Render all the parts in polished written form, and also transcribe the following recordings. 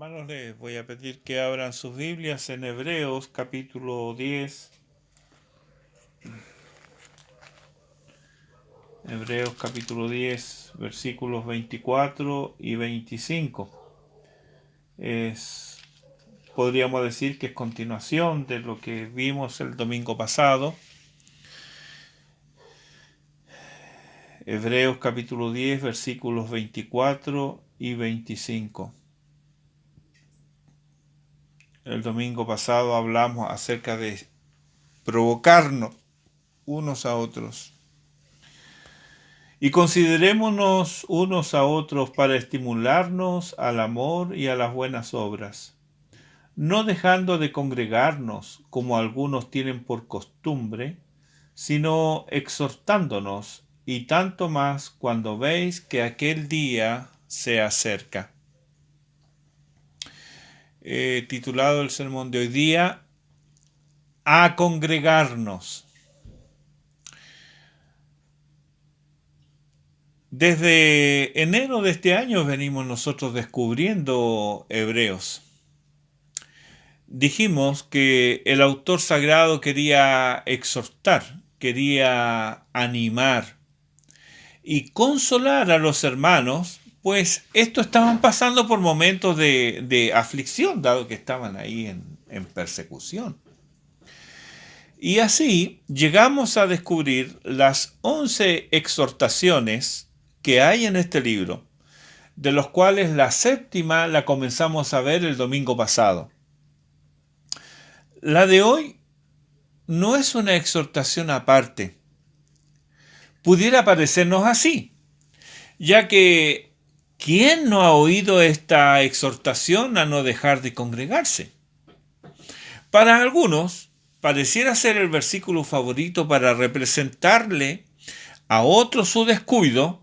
Hermanos, les voy a pedir que abran sus Biblias en Hebreos capítulo 10. Hebreos capítulo 10, versículos 24 y 25. Podríamos decir que es continuación de lo que vimos el domingo pasado. Hebreos capítulo 10, versículos 24 y 25. El domingo pasado hablamos acerca de provocarnos unos a otros. Y considerémonos unos a otros para estimularnos al amor y a las buenas obras, no dejando de congregarnos como algunos tienen por costumbre, sino exhortándonos, y tanto más cuando veis que aquel día se acerca. He titulado el sermón de hoy día, A congregarnos. Desde enero de este año venimos nosotros descubriendo Hebreos. Dijimos que el autor sagrado quería exhortar, quería animar y consolar a los hermanos, pues estos estaban pasando por momentos de aflicción, dado que estaban ahí en persecución. Y así llegamos a descubrir las 11 exhortaciones que hay en este libro, de los cuales la séptima la comenzamos a ver el domingo pasado. La de hoy no es una exhortación aparte. Pudiera parecernos así, ya que ¿quién no ha oído esta exhortación a no dejar de congregarse? Para algunos, pareciera ser el versículo favorito para representarle a otro su descuido,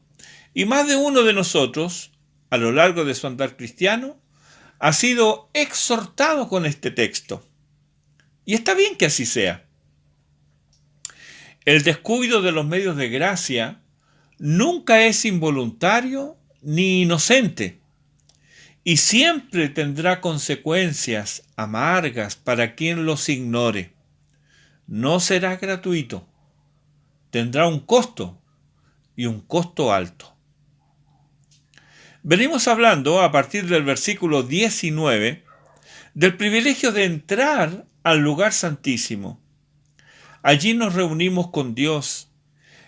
y más de uno de nosotros, a lo largo de su andar cristiano, ha sido exhortado con este texto. Y está bien que así sea. El descuido de los medios de gracia nunca es involuntario ni inocente, y siempre tendrá consecuencias amargas para quien los ignore. No será gratuito, tendrá un costo, y un costo alto. Venimos hablando a partir del versículo 19 del privilegio de entrar al lugar santísimo. Allí nos reunimos con Dios,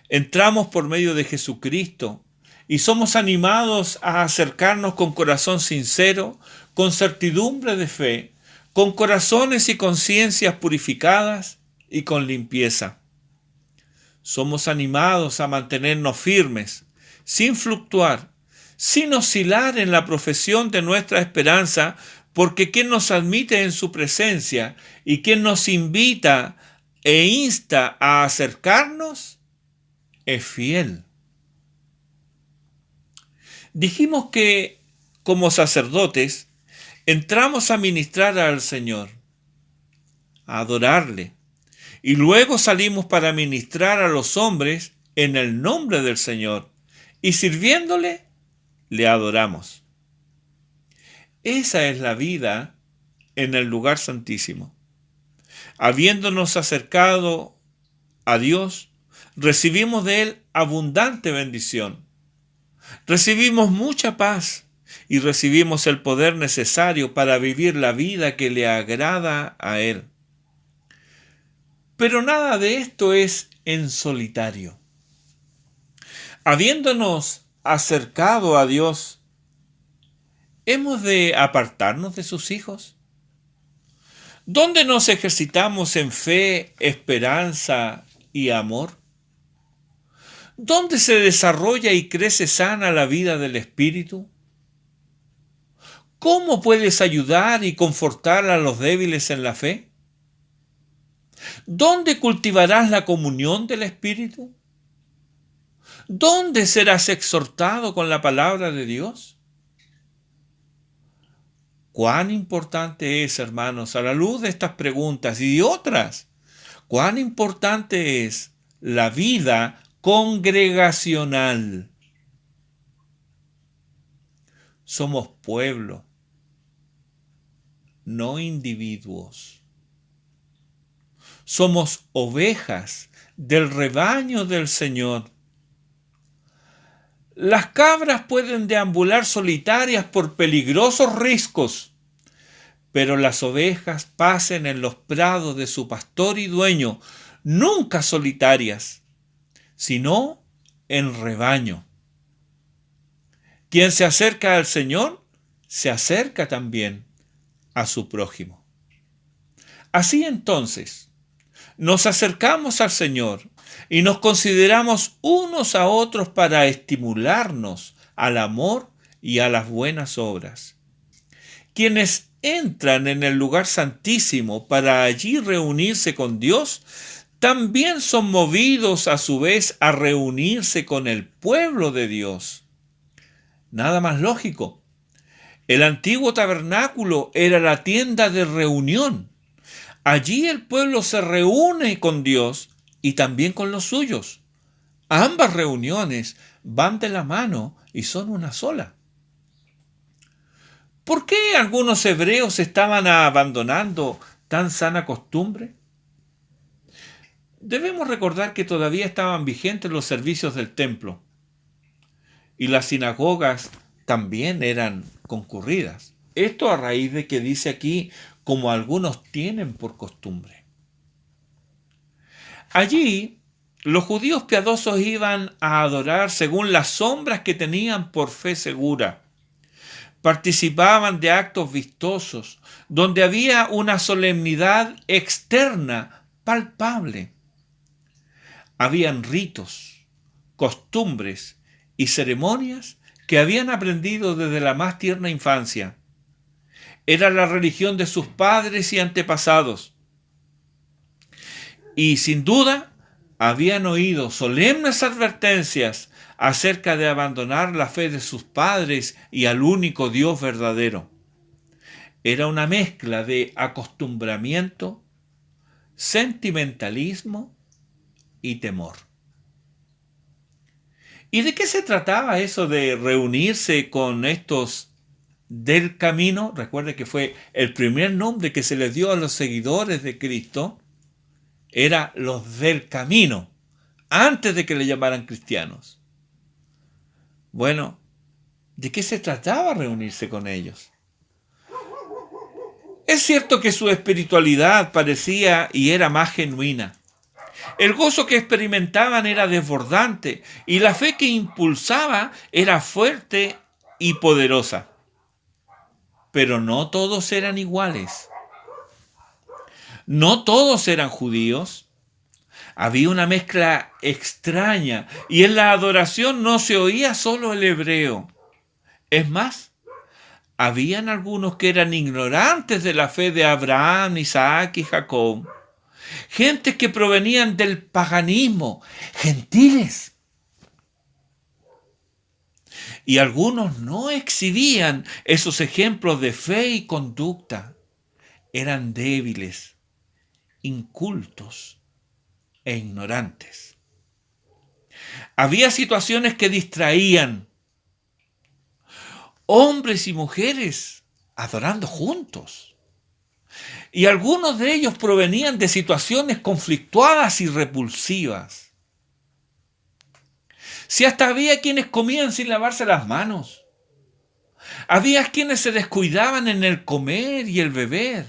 entramos por medio de Jesucristo y somos animados a acercarnos con corazón sincero, con certidumbre de fe, con corazones y conciencias purificadas y con limpieza. Somos animados a mantenernos firmes, sin fluctuar, sin oscilar en la profesión de nuestra esperanza, porque quien nos admite en su presencia y quien nos invita e insta a acercarnos es fiel. Dijimos que, como sacerdotes, entramos a ministrar al Señor, a adorarle, y luego salimos para ministrar a los hombres en el nombre del Señor, y sirviéndole, le adoramos. Esa es la vida en el lugar santísimo. Habiéndonos acercado a Dios, recibimos de Él abundante bendición. Recibimos mucha paz y recibimos el poder necesario para vivir la vida que le agrada a Él. Pero nada de esto es en solitario. Habiéndonos acercado a Dios, ¿hemos de apartarnos de sus hijos? ¿Dónde nos ejercitamos en fe, esperanza y amor? ¿Dónde se desarrolla y crece sana la vida del Espíritu? ¿Cómo puedes ayudar y confortar a los débiles en la fe? ¿Dónde cultivarás la comunión del Espíritu? ¿Dónde serás exhortado con la palabra de Dios? Cuán importante es, hermanos, a la luz de estas preguntas y de otras, cuán importante es la vida congregacional. Somos pueblo, no individuos. Somos ovejas del rebaño del Señor. Las cabras pueden deambular solitarias por peligrosos riscos, pero las ovejas pasen en los prados de su pastor y dueño, nunca solitarias, sino en rebaño. Quien se acerca al Señor, se acerca también a su prójimo. Así entonces, nos acercamos al Señor y nos consideramos unos a otros para estimularnos al amor y a las buenas obras. Quienes entran en el lugar santísimo para allí reunirse con Dios, también son movidos a su vez a reunirse con el pueblo de Dios. Nada más lógico. El antiguo tabernáculo era la tienda de reunión. Allí el pueblo se reúne con Dios y también con los suyos. Ambas reuniones van de la mano y son una sola. ¿Por qué algunos hebreos estaban abandonando tan sana costumbre? Debemos recordar que todavía estaban vigentes los servicios del templo y las sinagogas también eran concurridas. Esto a raíz de que dice aquí, como algunos tienen por costumbre. Allí, los judíos piadosos iban a adorar según las sombras que tenían por fe segura. Participaban de actos vistosos, donde había una solemnidad externa, palpable. Habían ritos, costumbres y ceremonias que habían aprendido desde la más tierna infancia. Era la religión de sus padres y antepasados. Y sin duda, habían oído solemnes advertencias acerca de abandonar la fe de sus padres y al único Dios verdadero. Era una mezcla de acostumbramiento, sentimentalismo y temor. ¿Y de qué se trataba eso de reunirse con estos del camino? Recuerde que fue el primer nombre que se les dio a los seguidores de Cristo. Era los del camino, antes de que le llamaran cristianos. Bueno, ¿de qué se trataba reunirse con ellos? Es cierto que su espiritualidad parecía y era más genuina. El gozo que experimentaban era desbordante y la fe que impulsaba era fuerte y poderosa. Pero no todos eran iguales. No todos eran judíos. Había una mezcla extraña y en la adoración no se oía solo el hebreo. Es más, habían algunos que eran ignorantes de la fe de Abraham, Isaac y Jacob. Gentes que provenían del paganismo, gentiles. Y algunos no exhibían esos ejemplos de fe y conducta. Eran débiles, incultos e ignorantes. Había situaciones que distraían. Hombres y mujeres adorando juntos. Y algunos de ellos provenían de situaciones conflictuadas y repulsivas. Si hasta había quienes comían sin lavarse las manos. Había quienes se descuidaban en el comer y el beber.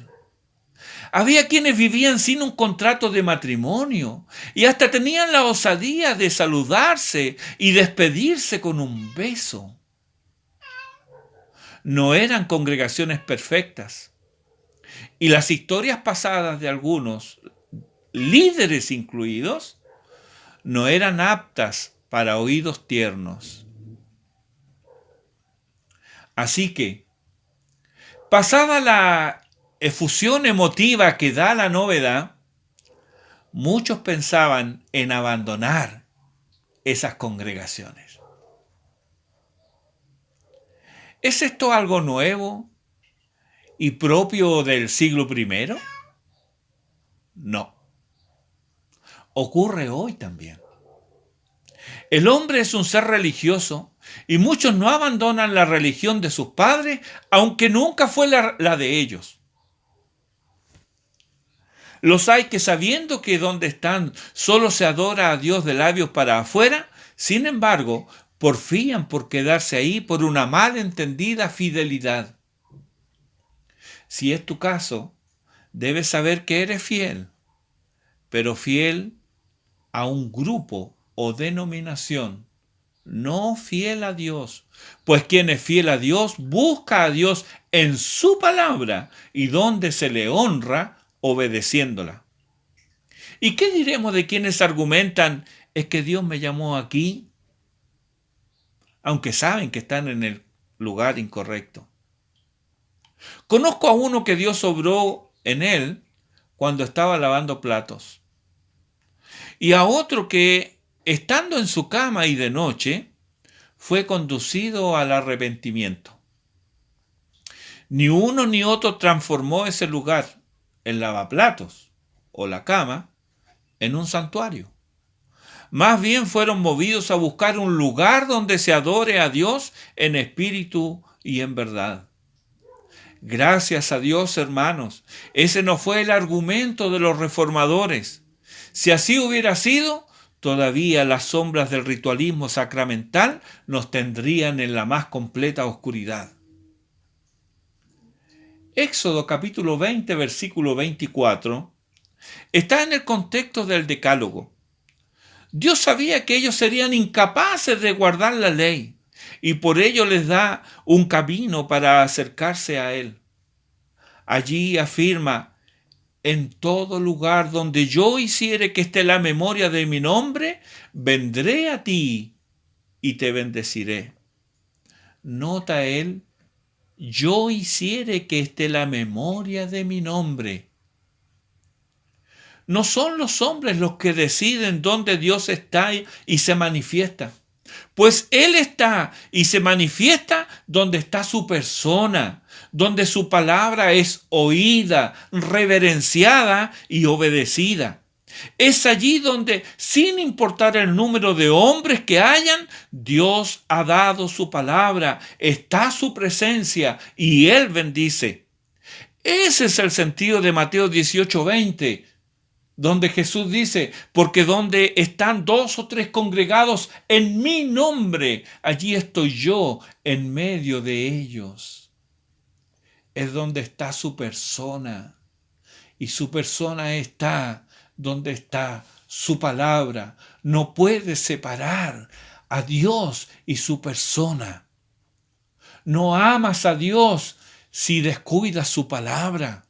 Había quienes vivían sin un contrato de matrimonio y hasta tenían la osadía de saludarse y despedirse con un beso. No eran congregaciones perfectas. Y las historias pasadas de algunos, líderes incluidos, no eran aptas para oídos tiernos. Así que, pasada la efusión emotiva que da la novedad, muchos pensaban en abandonar esas congregaciones. ¿Es esto algo nuevo y propio del siglo I? No. Ocurre hoy también. El hombre es un ser religioso y muchos no abandonan la religión de sus padres, aunque nunca fue la de ellos. Los hay que sabiendo que donde están solo se adora a Dios de labios para afuera, sin embargo, porfían por quedarse ahí por una mal entendida fidelidad. Si es tu caso, debes saber que eres fiel, pero fiel a un grupo o denominación, no fiel a Dios. Pues quien es fiel a Dios busca a Dios en su palabra y donde se le honra obedeciéndola. ¿Y qué diremos de quienes argumentan es que Dios me llamó aquí, aunque saben que están en el lugar incorrecto? Conozco a uno que Dios obró en él cuando estaba lavando platos, y a otro que, estando en su cama y de noche, fue conducido al arrepentimiento. Ni uno ni otro transformó ese lugar, el lavaplatos o la cama, en un santuario. Más bien fueron movidos a buscar un lugar donde se adore a Dios en espíritu y en verdad. Gracias a Dios, hermanos, ese no fue el argumento de los reformadores. Si así hubiera sido, todavía las sombras del ritualismo sacramental nos tendrían en la más completa oscuridad. Éxodo capítulo 20, versículo 24, está en el contexto del Decálogo. Dios sabía que ellos serían incapaces de guardar la ley y por ello les da un camino para acercarse a Él. Allí afirma: en todo lugar donde yo hiciere que esté la memoria de mi nombre, vendré a ti y te bendeciré. Nota él: yo hiciere que esté la memoria de mi nombre. No son los hombres los que deciden dónde Dios está y se manifiesta, pues Él está y se manifiesta donde está su persona, donde su palabra es oída, reverenciada y obedecida. Es allí donde, sin importar el número de hombres que hayan, Dios ha dado su palabra, está su presencia y Él bendice. Ese es el sentido de Mateo 18:20. Donde Jesús dice: porque donde están 2 o 3 congregados en mi nombre, allí estoy yo en medio de ellos. Es donde está su persona, y su persona está donde está su palabra. No puedes separar a Dios y su persona. No amas a Dios si descuidas su palabra.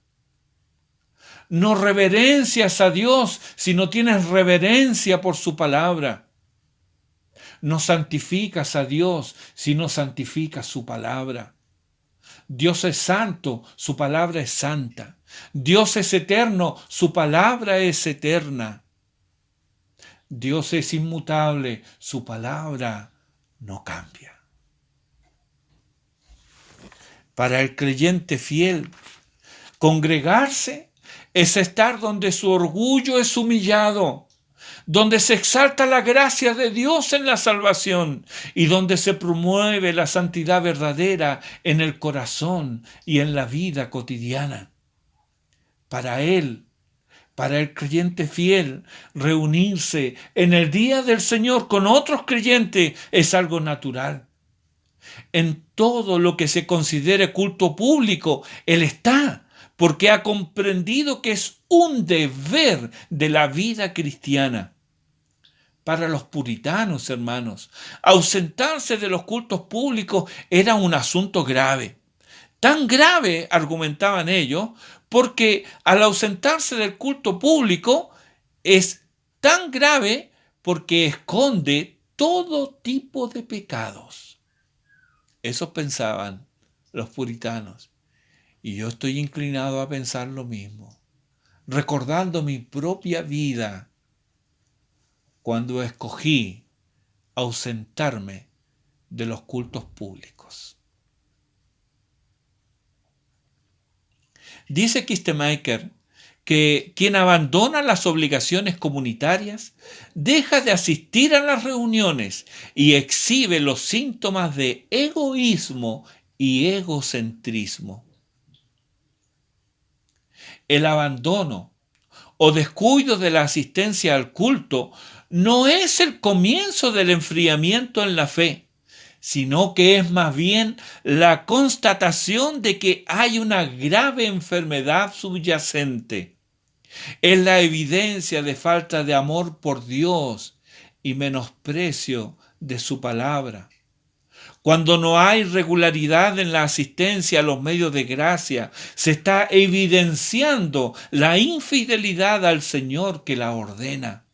No reverencias a Dios si no tienes reverencia por su palabra. No santificas a Dios si no santificas su palabra. Dios es santo, su palabra es santa. Dios es eterno, su palabra es eterna. Dios es inmutable, su palabra no cambia. Para el creyente fiel, congregarse es estar donde su orgullo es humillado, donde se exalta la gracia de Dios en la salvación y donde se promueve la santidad verdadera en el corazón y en la vida cotidiana. Para él, para el creyente fiel, reunirse en el día del Señor con otros creyentes es algo natural. En todo lo que se considere culto público, Él está, porque ha comprendido que es un deber de la vida cristiana. Para los puritanos, hermanos, ausentarse de los cultos públicos era un asunto grave. Tan grave, argumentaban ellos, porque al ausentarse del culto público es tan grave porque esconde todo tipo de pecados. Eso pensaban los puritanos. Y yo estoy inclinado a pensar lo mismo, recordando mi propia vida cuando escogí ausentarme de los cultos públicos. Dice Kistemaker que quien abandona las obligaciones comunitarias deja de asistir a las reuniones y exhibe los síntomas de egoísmo y egocentrismo. El abandono o descuido de la asistencia al culto no es el comienzo del enfriamiento en la fe, sino que es más bien la constatación de que hay una grave enfermedad subyacente. Es la evidencia de falta de amor por Dios y menosprecio de su palabra. Cuando no hay regularidad en la asistencia a los medios de gracia, se está evidenciando la infidelidad al Señor que la ordena.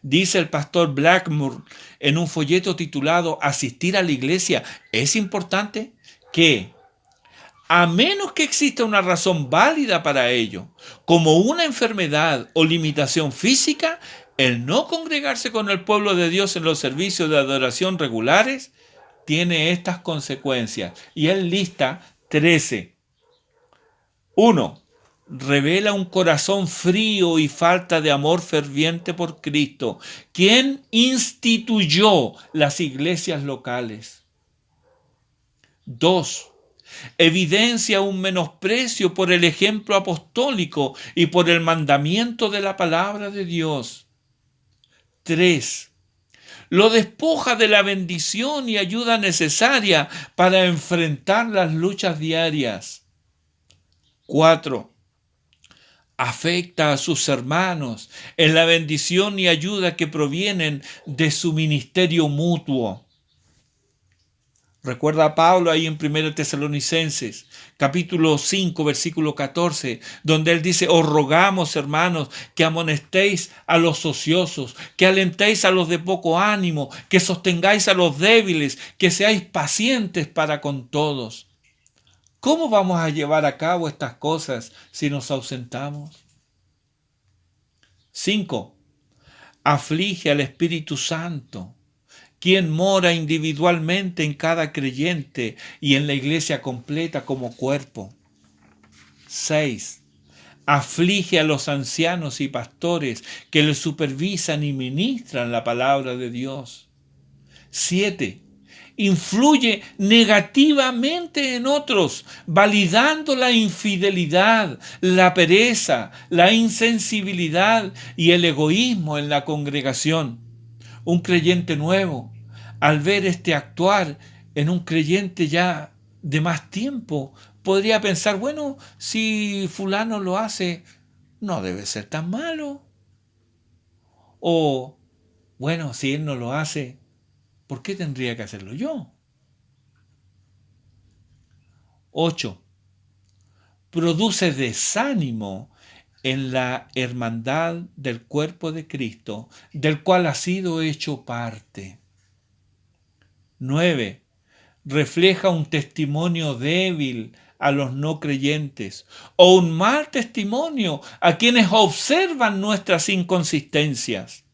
Dice el pastor Blackmore en un folleto titulado ¿Asistir a la iglesia es importante? Que, a menos que exista una razón válida para ello, como una enfermedad o limitación física, el no congregarse con el pueblo de Dios en los servicios de adoración regulares tiene estas consecuencias. Y él lista 13. 1. Revela un corazón frío y falta de amor ferviente por Cristo, quien instituyó las iglesias locales. 2. Evidencia un menosprecio por el ejemplo apostólico y por el mandamiento de la palabra de Dios. 3. Lo despoja de la bendición y ayuda necesaria para enfrentar las luchas diarias. 4. Afecta a sus hermanos en la bendición y ayuda que provienen de su ministerio mutuo. Recuerda a Pablo ahí en 1 Tesalonicenses, capítulo 5, versículo 14, donde él dice: os rogamos, hermanos, que amonestéis a los ociosos, que alentéis a los de poco ánimo, que sostengáis a los débiles, que seáis pacientes para con todos. ¿Cómo vamos a llevar a cabo estas cosas si nos ausentamos? 5. Aflige al Espíritu Santo, quien mora individualmente en cada creyente y en la iglesia completa como cuerpo. 6. Aflige a los ancianos y pastores que les supervisan y ministran la palabra de Dios. 7. Influye negativamente en otros, validando la infidelidad, la pereza, la insensibilidad y el egoísmo en la congregación. Un creyente nuevo, al ver este actuar en un creyente ya de más tiempo, podría pensar: bueno, si fulano lo hace, no debe ser tan malo. O, bueno, si él no lo hace, ¿por qué tendría que hacerlo yo? 8. Produce desánimo en la hermandad del cuerpo de Cristo, del cual ha sido hecho parte. 9. Refleja un testimonio débil a los no creyentes o un mal testimonio a quienes observan nuestras inconsistencias.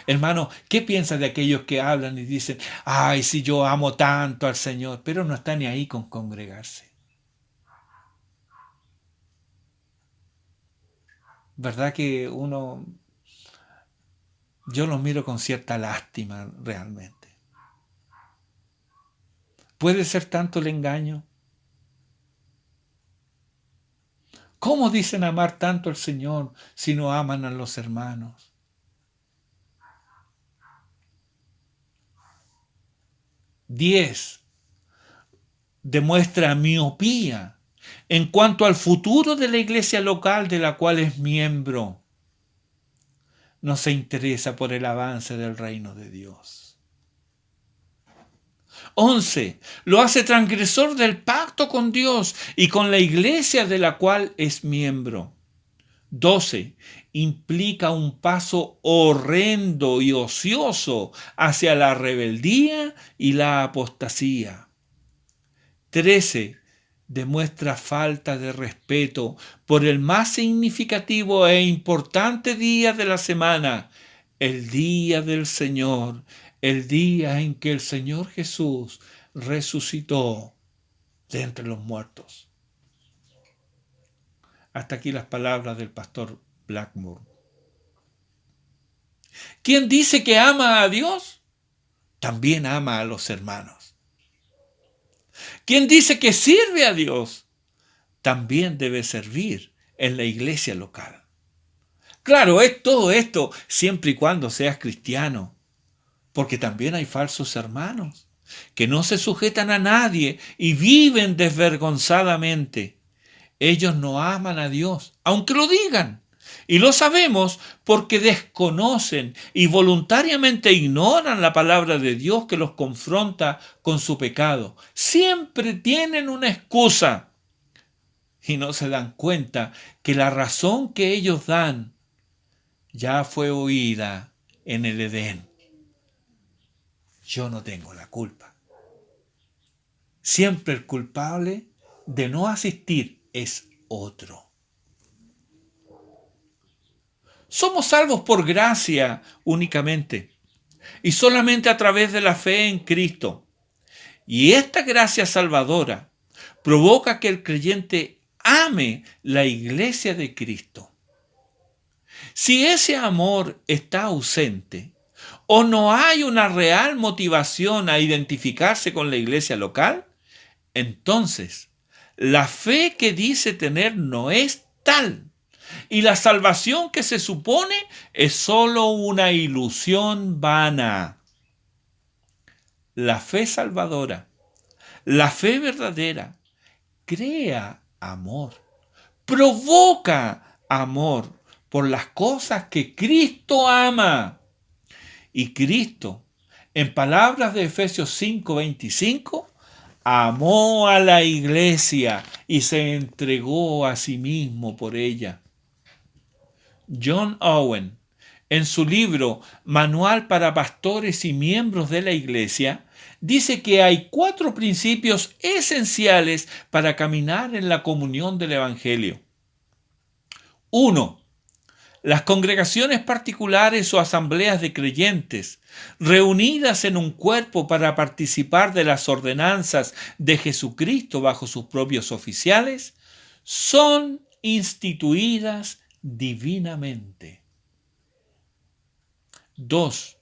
Hermano, ¿qué piensas de aquellos que hablan y dicen: ay, si yo amo tanto al Señor, pero no está ni ahí con congregarse? ¿Verdad que yo los miro con cierta lástima realmente? ¿Puede ser tanto el engaño? ¿Cómo dicen amar tanto al Señor si no aman a los hermanos? 10. Demuestra miopía en cuanto al futuro de la iglesia local de la cual es miembro. No se interesa por el avance del reino de Dios. 11. Lo hace transgresor del pacto con Dios y con la iglesia de la cual es miembro. 12. Implica un paso horrendo y ocioso hacia la rebeldía y la apostasía. 13. Demuestra falta de respeto por el más significativo e importante día de la semana, el día del Señor, el día en que el Señor Jesús resucitó de entre los muertos. Hasta aquí las palabras del pastor Blackmore. Quien dice que ama a Dios, también ama a los hermanos. Quien dice que sirve a Dios, también debe servir en la iglesia local. Claro, es todo esto siempre y cuando seas cristiano, porque también hay falsos hermanos que no se sujetan a nadie y viven desvergonzadamente. Ellos no aman a Dios, aunque lo digan. Y lo sabemos porque desconocen y voluntariamente ignoran la palabra de Dios que los confronta con su pecado. Siempre tienen una excusa y no se dan cuenta que la razón que ellos dan ya fue oída en el Edén. Yo no tengo la culpa. Siempre el culpable de no asistir es otro. Somos salvos por gracia únicamente y solamente a través de la fe en Cristo. Y esta gracia salvadora provoca que el creyente ame la iglesia de Cristo. Si ese amor está ausente o no hay una real motivación a identificarse con la iglesia local, entonces la fe que dice tener no es tal. Y la salvación que se supone es solo una ilusión vana. La fe salvadora, la fe verdadera, crea amor, provoca amor por las cosas que Cristo ama. Y Cristo, en palabras de Efesios 5:25, amó a la iglesia y se entregó a sí mismo por ella. John Owen, en su libro Manual para Pastores y Miembros de la Iglesia, dice que hay 4 principios esenciales para caminar en la comunión del Evangelio. 1. Las congregaciones particulares o asambleas de creyentes, reunidas en un cuerpo para participar de las ordenanzas de Jesucristo bajo sus propios oficiales, son instituidas divinamente. 2.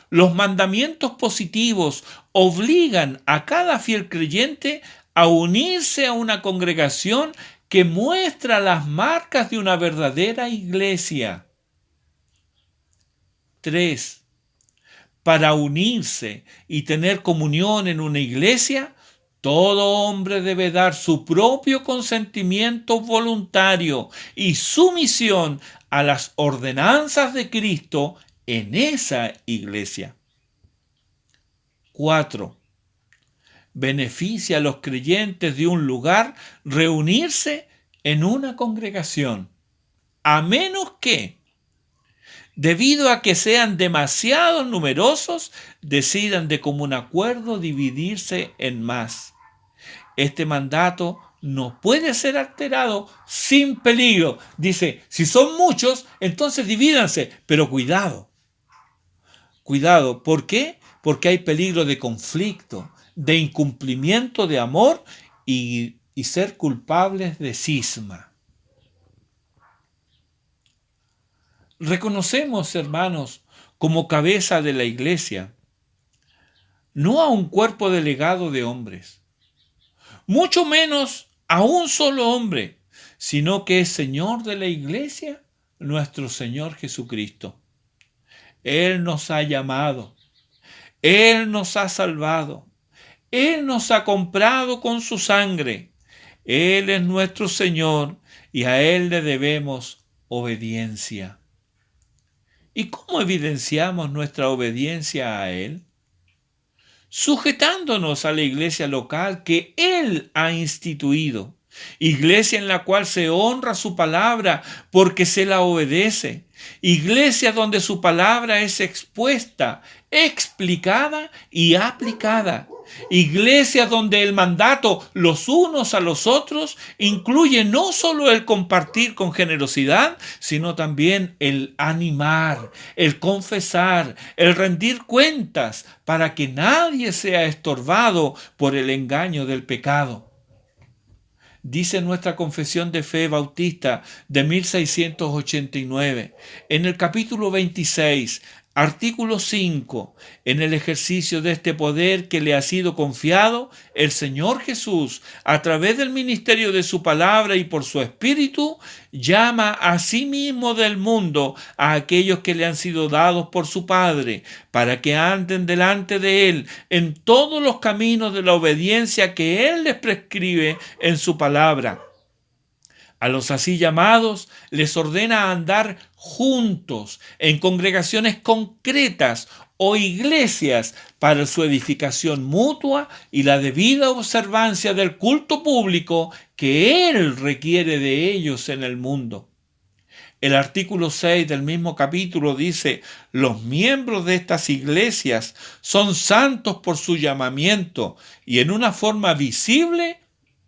Los mandamientos positivos obligan a cada fiel creyente a unirse a una congregación que muestra las marcas de una verdadera iglesia. 3. Para unirse y tener comunión en una iglesia, todo hombre debe dar su propio consentimiento voluntario y sumisión a las ordenanzas de Cristo en esa iglesia. 4. Beneficia a los creyentes de un lugar reunirse en una congregación, a menos que, debido a que sean demasiado numerosos, decidan de común acuerdo dividirse en más. Este mandato no puede ser alterado sin peligro. Dice, si son muchos, entonces divídanse, pero cuidado. Cuidado, ¿por qué? Porque hay peligro de conflicto, de incumplimiento de amor y ser culpables de cisma. Reconocemos, hermanos, como cabeza de la iglesia, no a un cuerpo delegado de hombres, mucho menos a un solo hombre, sino que es Señor de la iglesia, nuestro Señor Jesucristo. Él nos ha llamado, Él nos ha salvado, Él nos ha comprado con su sangre. Él es nuestro Señor y a Él le debemos obediencia. ¿Y cómo evidenciamos nuestra obediencia a Él? Sujetándonos a la iglesia local que Él ha instituido, iglesia en la cual se honra su palabra porque se la obedece, iglesia donde su palabra es expuesta, explicada y aplicada, iglesia donde el mandato los unos a los otros incluye no solo el compartir con generosidad, sino también el animar, el confesar, el rendir cuentas para que nadie sea estorbado por el engaño del pecado. Dice nuestra confesión de fe bautista de 1689, en el capítulo 26, Artículo 5. En el ejercicio de este poder que le ha sido confiado, el Señor Jesús, a través del ministerio de su palabra y por su Espíritu, llama a sí mismo del mundo a aquellos que le han sido dados por su Padre, para que anden delante de Él en todos los caminos de la obediencia que Él les prescribe en su palabra. A los así llamados les ordena andar juntos en congregaciones concretas o iglesias para su edificación mutua y la debida observancia del culto público que Él requiere de ellos en el mundo. El artículo 6 del mismo capítulo dice: los miembros de estas iglesias son santos por su llamamiento y en una forma visible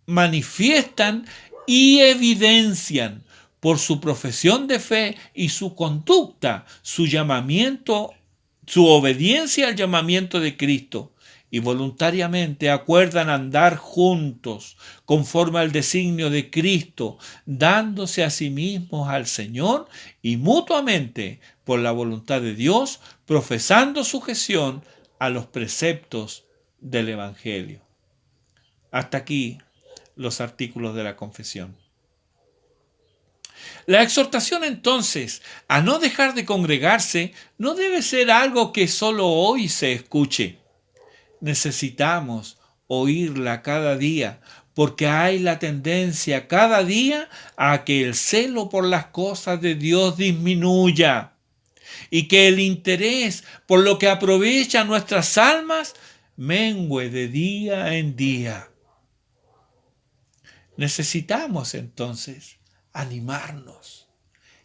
manifiestan y evidencian por su profesión de fe y su conducta, su llamamiento, su obediencia al llamamiento de Cristo, y voluntariamente acuerdan andar juntos conforme al designio de Cristo, dándose a sí mismos al Señor y mutuamente por la voluntad de Dios, profesando sujeción a los preceptos del Evangelio. Hasta aquí los artículos de la confesión. La exhortación entonces a no dejar de congregarse no debe ser algo que solo hoy se escuche. Necesitamos oírla cada día, porque hay la tendencia cada día a que el celo por las cosas de Dios disminuya y que el interés por lo que aprovecha nuestras almas mengüe de día en día. Necesitamos entonces animarnos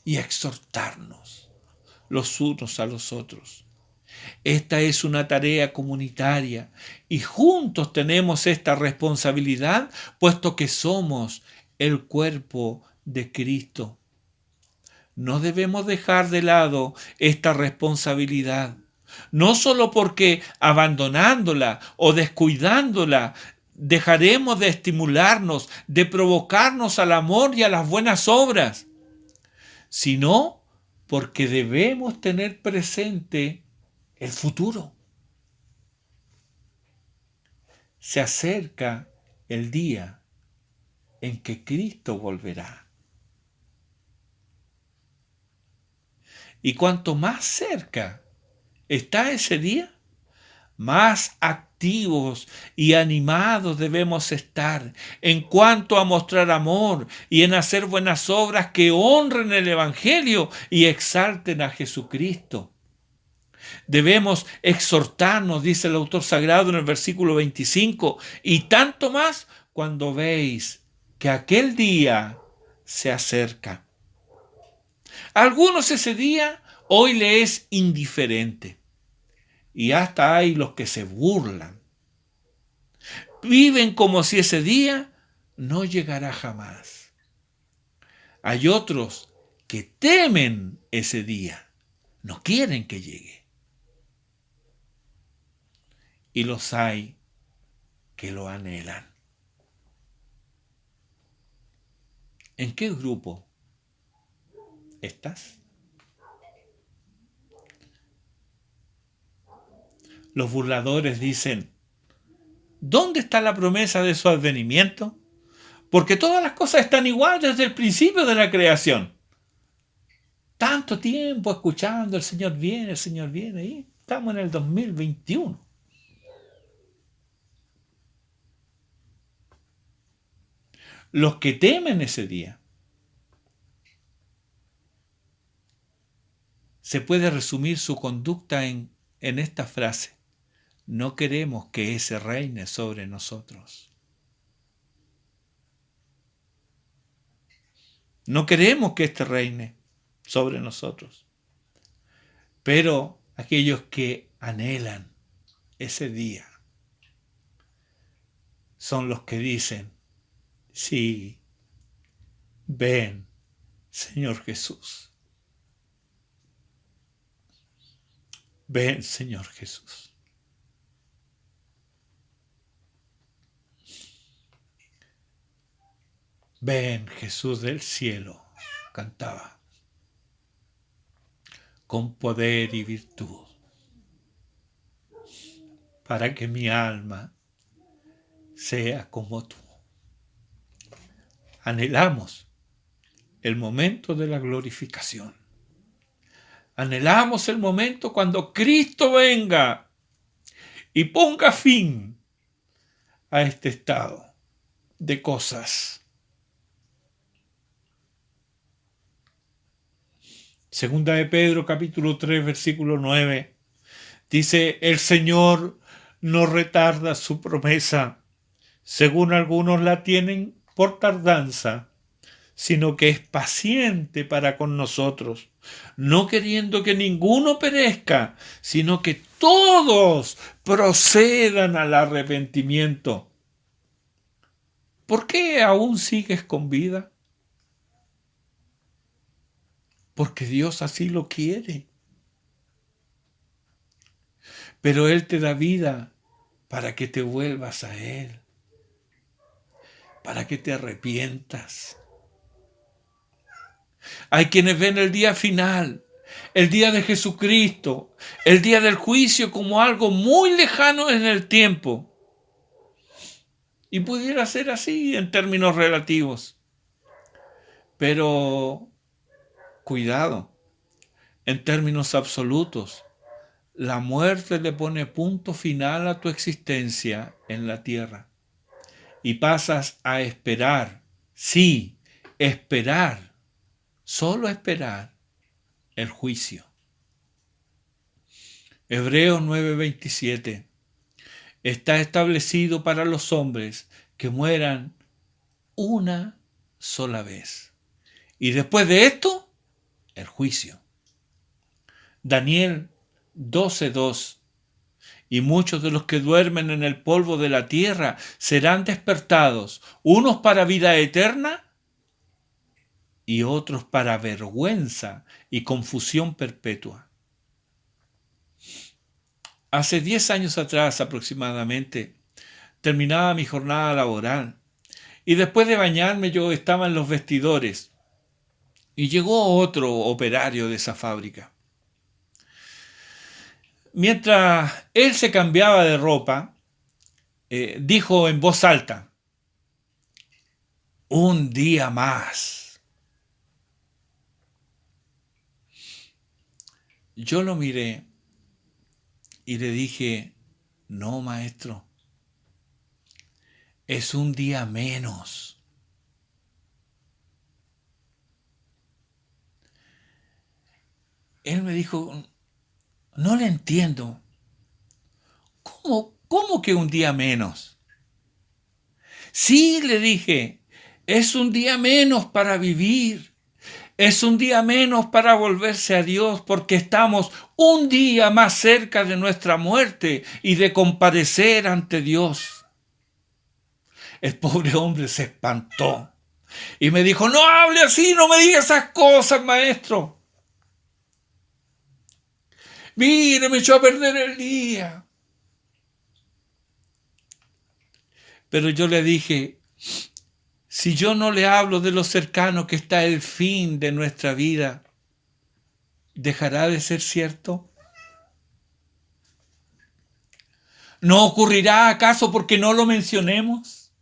y exhortarnos los unos a los otros. Esta es una tarea comunitaria y juntos tenemos esta responsabilidad, puesto que somos el cuerpo de Cristo. No debemos dejar de lado esta responsabilidad, no solo porque abandonándola o descuidándola dejaremos de estimularnos, de provocarnos al amor y a las buenas obras, sino porque debemos tener presente el futuro. Se acerca el día en que Cristo volverá. Y cuanto más cerca está ese día, más activos y animados debemos estar en cuanto a mostrar amor y en hacer buenas obras que honren el Evangelio y exalten a Jesucristo. Debemos exhortarnos, dice el autor sagrado en el versículo 25, y tanto más cuando veis que aquel día se acerca. A algunos ese día hoy le es indiferente. Y hasta hay los que se burlan. Viven como si ese día no llegara jamás. Hay otros que temen ese día, no quieren que llegue. Y los hay que lo anhelan. ¿En qué grupo estás? Los burladores dicen: ¿dónde está la promesa de su advenimiento? Porque todas las cosas están igual desde el principio de la creación. Tanto tiempo escuchando, el Señor viene, y estamos en el 2021. Los que temen ese día, se puede resumir su conducta en esta frase: no queremos que ese reine sobre nosotros. No queremos que este reine sobre nosotros. Pero aquellos que anhelan ese día son los que dicen: sí, ven, Señor Jesús. Ven, Señor Jesús. Ven, Jesús del cielo, cantaba. con poder y virtud, para que mi alma sea como tú. Anhelamos el momento de la glorificación. Anhelamos el momento cuando Cristo venga y ponga fin a este estado de cosas. Segunda de Pedro, capítulo 3, versículo 9, dice: el Señor no retarda su promesa, según algunos la tienen por tardanza, sino que es paciente para con nosotros, no queriendo que ninguno perezca, sino que todos procedan al arrepentimiento. ¿Por qué aún sigues con vida? Porque Dios así lo quiere. Pero Él te da vida para que te vuelvas a Él, para que te arrepientas. Hay quienes ven el día final, el día de Jesucristo, el día del juicio como algo muy lejano en el tiempo. Y pudiera ser así en términos relativos. Pero cuidado, en términos absolutos, la muerte le pone punto final a tu existencia en la tierra. Y pasas a esperar, sí, esperar, solo esperar el juicio. Hebreos 9:27. Está establecido para los hombres que mueran una sola vez. Y después de esto, el juicio. Daniel 12:2. Y muchos de los que duermen en el polvo de la tierra serán despertados, unos para vida eterna y otros para vergüenza y confusión perpetua. Hace 10 años atrás aproximadamente, terminaba mi jornada laboral y después de bañarme yo estaba en los vestidores y llegó otro operario de esa fábrica. Mientras él se cambiaba de ropa, dijo en voz alta: un día más. Yo lo miré y le dije: no, maestro, es un día menos. Él me dijo: no le entiendo. ¿Cómo que un día menos? Sí, le dije, es un día menos para vivir. Es un día menos para volverse a Dios, porque estamos un día más cerca de nuestra muerte y de comparecer ante Dios. El pobre hombre se espantó y me dijo: no hable así, no me diga esas cosas, maestro. Mire, me echó a perder el día. Pero yo le dije: si yo no le hablo de lo cercano que está el fin de nuestra vida, ¿dejará de ser cierto? ¿No ocurrirá acaso porque no lo mencionemos?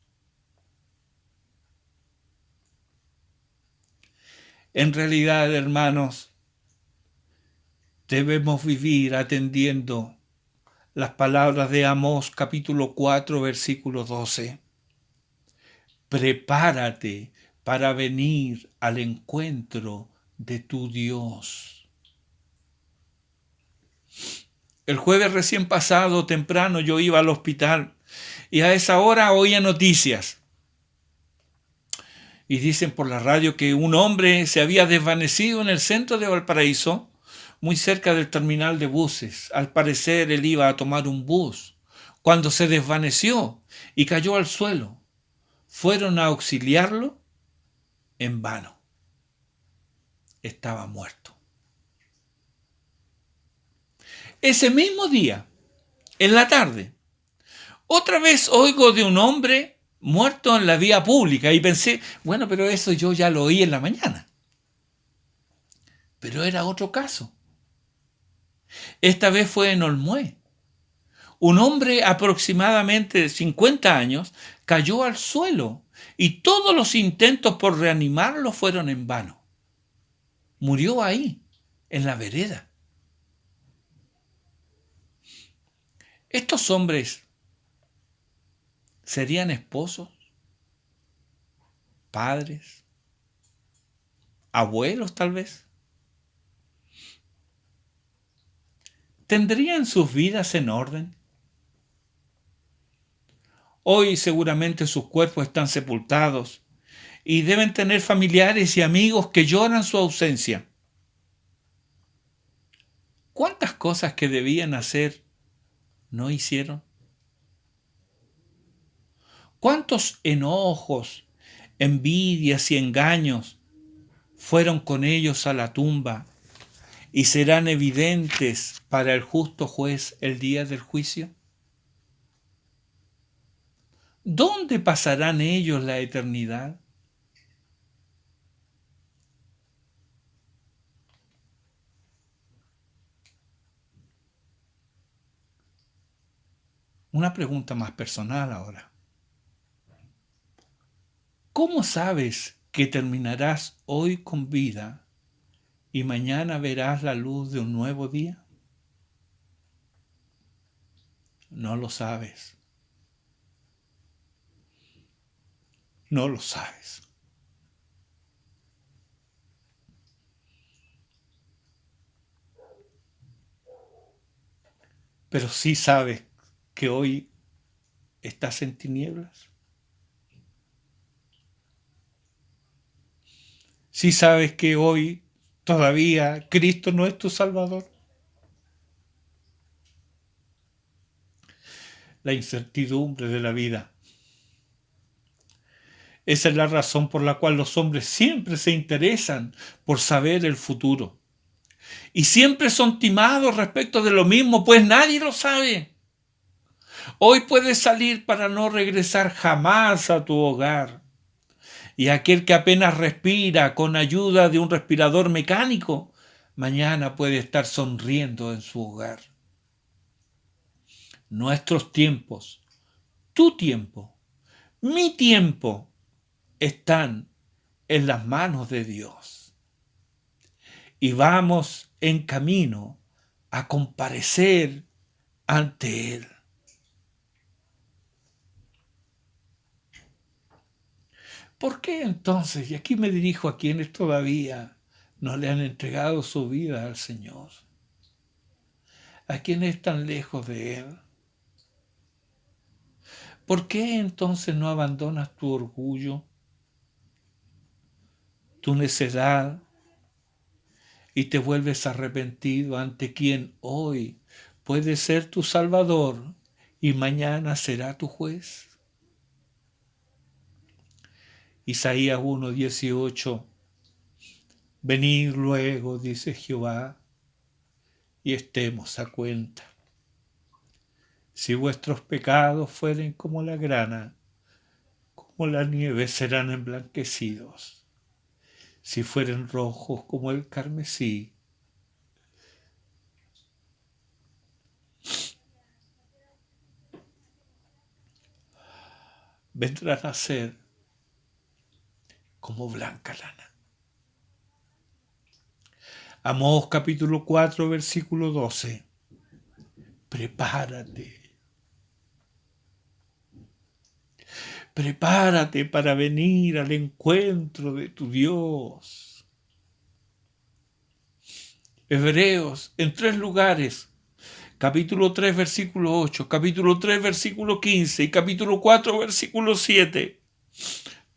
En realidad, hermanos, debemos vivir atendiendo las palabras de Amós capítulo 4, versículo 12. Prepárate para venir al encuentro de tu Dios. El jueves recién pasado, temprano, yo iba al hospital y a esa hora oía noticias. Y dicen por la radio que un hombre se había desvanecido en el centro de Valparaíso, muy cerca del terminal de buses. Al parecer él iba a tomar un bus cuando se desvaneció y cayó al suelo. Fueron a auxiliarlo en vano. Estaba muerto. Ese mismo día, en la tarde, otra vez oigo de un hombre muerto en la vía pública y pensé: bueno, pero eso yo ya lo oí en la mañana. Pero era otro caso. Esta vez fue en Olmué. Un hombre aproximadamente de 50 años cayó al suelo y todos los intentos por reanimarlo fueron en vano. Murió ahí, en la vereda. Estos hombres serían esposos, padres, abuelos tal vez. ¿Tendrían sus vidas en orden? Hoy seguramente sus cuerpos están sepultados y deben tener familiares y amigos que lloran su ausencia. ¿Cuántas cosas que debían hacer no hicieron? ¿Cuántos enojos, envidias y engaños fueron con ellos a la tumba y serán evidentes para el justo juez el día del juicio? ¿Dónde pasarán ellos la eternidad? Una pregunta más personal ahora. ¿Cómo sabes que terminarás hoy con vida y mañana verás la luz de un nuevo día? No lo sabes. No lo sabes. Pero sí sabes que hoy estás en tinieblas. Sí sabes que hoy todavía Cristo no es tu Salvador. La incertidumbre de la vida. Esa es la razón por la cual los hombres siempre se interesan por saber el futuro. Y siempre son timados respecto de lo mismo, pues nadie lo sabe. Hoy puedes salir para no regresar jamás a tu hogar. Y aquel que apenas respira con ayuda de un respirador mecánico, mañana puede estar sonriendo en su hogar. Nuestros tiempos, tu tiempo, mi tiempo, están en las manos de Dios. Y vamos en camino a comparecer ante Él. ¿Por qué entonces, y aquí me dirijo a quienes todavía no le han entregado su vida al Señor, a quienes están lejos de Él? ¿Por qué entonces no abandonas tu orgullo, tu necedad, y te vuelves arrepentido ante quien hoy puede ser tu Salvador y mañana será tu juez? Isaías 1:18. Venid luego, dice Jehová, y estemos a cuenta. Si vuestros pecados fueren como la grana, como la nieve serán emblanquecidos. Si fueren rojos como el carmesí, vendrán a ser como blanca lana. Amós capítulo 4, versículo 12. Prepárate. Prepárate para venir al encuentro de tu Dios. Hebreos, en 3 lugares. Capítulo 3, versículo 8, capítulo 3, versículo 15 y capítulo 4, versículo 7.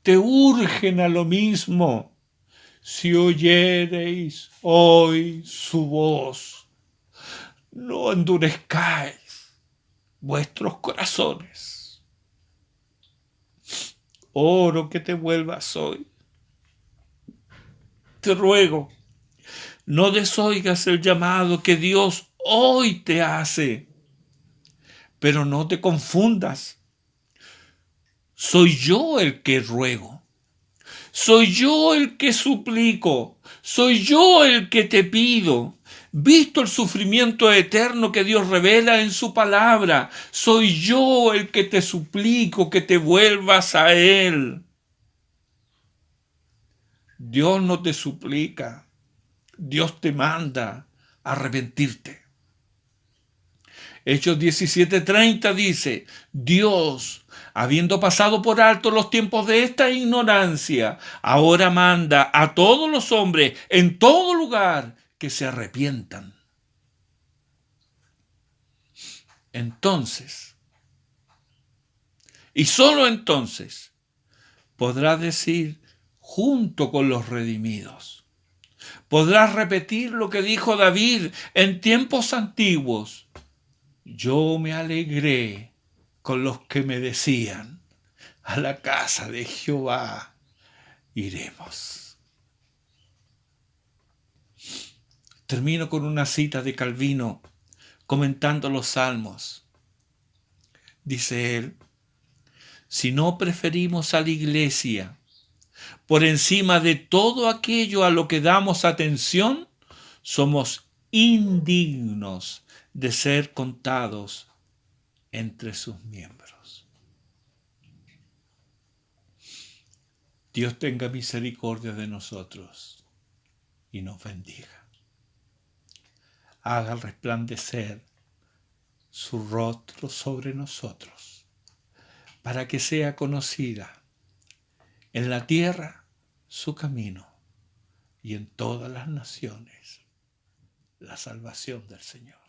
Te urgen a lo mismo. Si oyereis hoy su voz, no endurezcáis vuestros corazones. Oro que te vuelvas hoy. Te ruego, no desoigas el llamado que Dios hoy te hace, pero no te confundas. Soy yo el que ruego. Soy yo el que suplico. Soy yo el que te pido. visto el sufrimiento eterno que Dios revela en su palabra, soy yo el que te suplico que te vuelvas a Él. Dios no te suplica, Dios te manda a arrepentirte. Hechos 17:30 dice, Dios, habiendo pasado por alto los tiempos de esta ignorancia, ahora manda a todos los hombres en todo lugar que se arrepientan. Entonces, y solo entonces, podrás decir junto con los redimidos. Podrás repetir lo que dijo David en tiempos antiguos. Yo me alegré con los que me decían, a la casa de Jehová iremos. Termino con una cita de Calvino comentando los Salmos. Dice él, si no preferimos a la iglesia por encima de todo aquello a lo que damos atención, somos indignos de ser contados entre sus miembros. Dios tenga misericordia de nosotros y nos bendiga. Haga resplandecer su rostro sobre nosotros, para que sea conocida en la tierra su camino y en todas las naciones la salvación del Señor.